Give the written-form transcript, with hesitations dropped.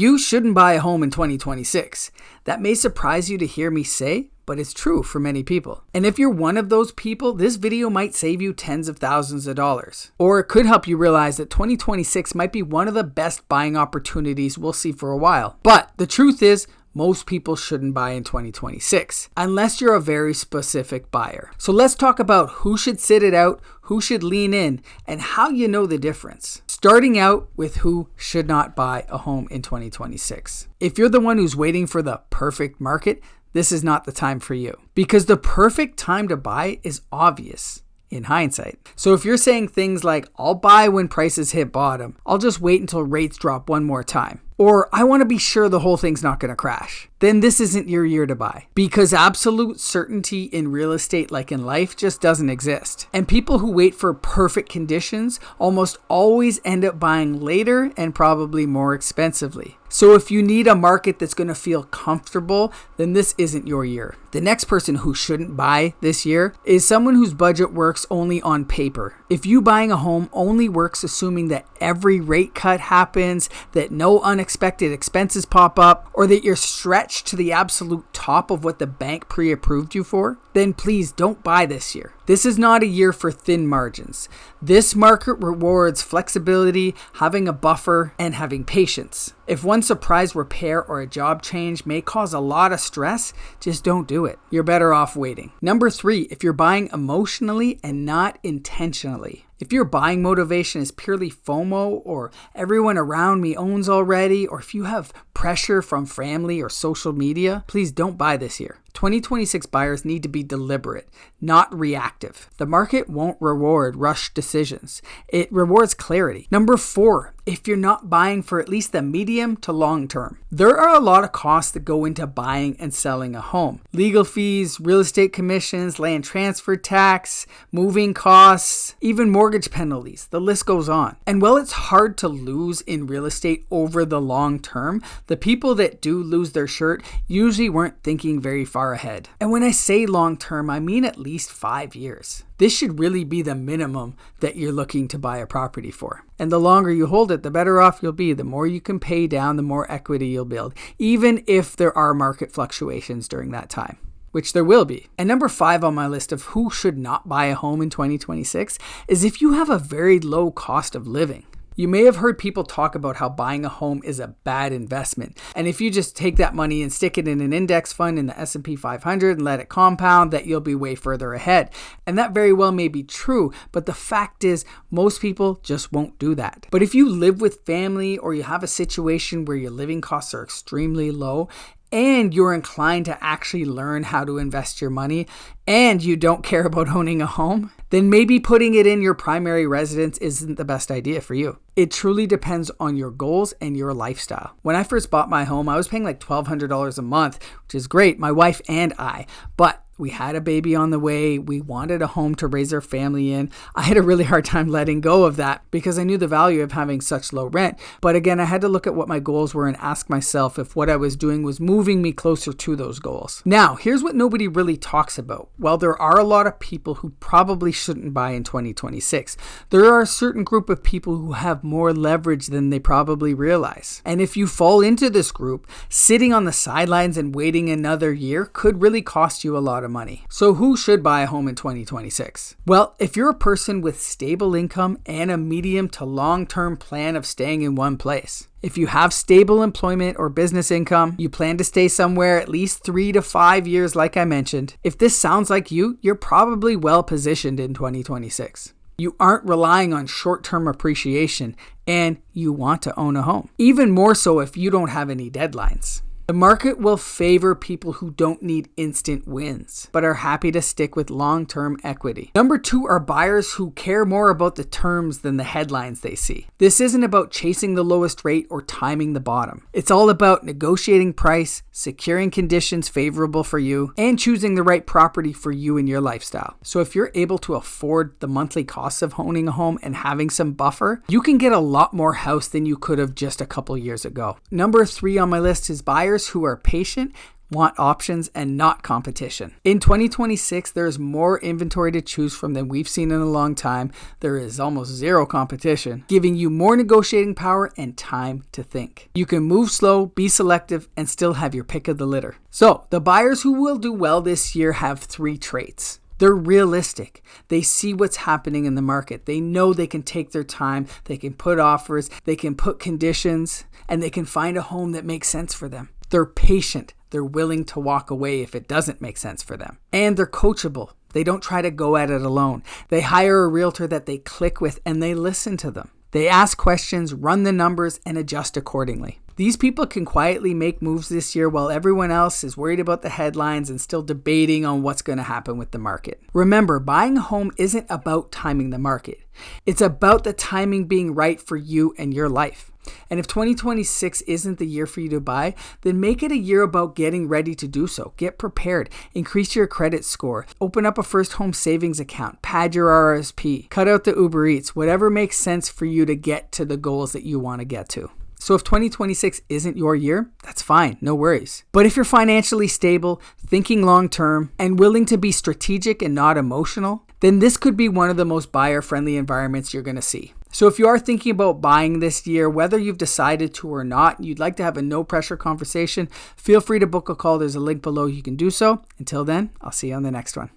You shouldn't buy a home in 2026. That may surprise you to hear me say, but it's true for many people. And if you're one of those people, this video might save you tens of thousands of dollars. Or it could help you realize that 2026 might be one of the best buying opportunities we'll see for a while. But the truth is, most people shouldn't buy in 2026, unless you're a very specific buyer. So let's talk about who should sit it out, who should lean in, and how you know the difference. Starting out with who should not buy a home in 2026. If you're the one who's waiting for the perfect market, this is not the time for you. Because the perfect time to buy is obvious in hindsight. So if you're saying things like, I'll buy when prices hit bottom, I'll just wait until rates drop one more time, or I want to be sure the whole thing's not going to crash, then this isn't your year to buy. Because absolute certainty in real estate, like in life, just doesn't exist. And people who wait for perfect conditions almost always end up buying later and probably more expensively. So if you need a market that's going to feel comfortable, then this isn't your year. The next person who shouldn't buy this year is someone whose budget works only on paper. If you buying a home only works assuming that every rate cut happens, that no unexpected expenses pop up, or that you're stretched to the absolute top of what the bank pre-approved you for, then please don't buy this year. This is not a year for thin margins. This market rewards flexibility, having a buffer, and having patience. If one surprise repair or a job change may cause a lot of stress, just don't do it. You're better off waiting. Number 3, if you're buying emotionally and not intentionally. If your buying motivation is purely FOMO, or everyone around me owns already, or if you have pressure from family or social media, please don't buy this year. 2026 buyers need to be deliberate, not reactive. The market won't reward rushed decisions. It rewards clarity. Number 4, if you're not buying for at least the medium to long term. There are a lot of costs that go into buying and selling a home. Legal fees, real estate commissions, land transfer tax, moving costs, even mortgage penalties. The list goes on. And while it's hard to lose in real estate over the long term, the people that do lose their shirt usually weren't thinking very far ahead. And when I say long term, I mean at least 5 years. This should really be the minimum that you're looking to buy a property for. And the longer you hold it, the better off you'll be. The more you can pay down, the more equity you'll build, even if there are market fluctuations during that time, which there will be. And number 5 on my list of who should not buy a home in 2026 is if you have a very low cost of living. You may have heard people talk about how buying a home is a bad investment. And if you just take that money and stick it in an index fund in the S&P 500 and let it compound, that you'll be way further ahead. And that very well may be true, but the fact is most people just won't do that. But if you live with family, or you have a situation where your living costs are extremely low, and you're inclined to actually learn how to invest your money, and you don't care about owning a home, then maybe putting it in your primary residence isn't the best idea for you. It truly depends on your goals and your lifestyle. When I first bought my home, I was paying like $1,200 a month, which is great, my wife and I, but we had a baby on the way. We wanted a home to raise our family in. I had a really hard time letting go of that because I knew the value of having such low rent. But again, I had to look at what my goals were and ask myself if what I was doing was moving me closer to those goals. Now, here's what nobody really talks about. While there are a lot of people who probably shouldn't buy in 2026, there are a certain group of people who have more leverage than they probably realize. And if you fall into this group, sitting on the sidelines and waiting another year could really cost you a lot of money. So who should buy a home in 2026? Well, if you're a person with stable income and a medium to long-term plan of staying in one place. If you have stable employment or business income, you plan to stay somewhere at least 3 to 5 years like I mentioned. If this sounds like you, you're probably well positioned in 2026. You aren't relying on short-term appreciation and you want to own a home. Even more so if you don't have any deadlines. The market will favor people who don't need instant wins, but are happy to stick with long-term equity. Number 2 are buyers who care more about the terms than the headlines they see. This isn't about chasing the lowest rate or timing the bottom. It's all about negotiating price, securing conditions favorable for you, and choosing the right property for you and your lifestyle. So if you're able to afford the monthly costs of owning a home and having some buffer, you can get a lot more house than you could have just a couple years ago. Number 3 on my list is buyers who are patient want options and not competition. In 2026, there's more inventory to choose from than we've seen in a long time. There is almost zero competition, giving you more negotiating power and time to think. You can move slow, be selective, and still have your pick of the litter. So, the buyers who will do well this year have 3 traits. They're realistic. They see what's happening in the market. They know they can take their time. They can put offers. They can put conditions. And they can find a home that makes sense for them. They're patient. They're willing to walk away if it doesn't make sense for them. And they're coachable. They don't try to go at it alone. They hire a realtor that they click with and they listen to them. They ask questions, run the numbers, and adjust accordingly. These people can quietly make moves this year while everyone else is worried about the headlines and still debating on what's going to happen with the market. Remember, buying a home isn't about timing the market. It's about the timing being right for you and your life. And if 2026 isn't the year for you to buy, then make it a year about getting ready to do so. Get prepared. Increase your credit score. Open up a first home savings account. Pad your RSP. Cut out the Uber Eats. Whatever makes sense for you to get to the goals that you want to get to. So if 2026 isn't your year, that's fine, no worries. But if you're financially stable, thinking long-term, and willing to be strategic and not emotional, then this could be one of the most buyer-friendly environments you're going to see. So if you are thinking about buying this year, whether you've decided to or not, and you'd like to have a no-pressure conversation, feel free to book a call. There's a link below. You can do so. Until then, I'll see you on the next one.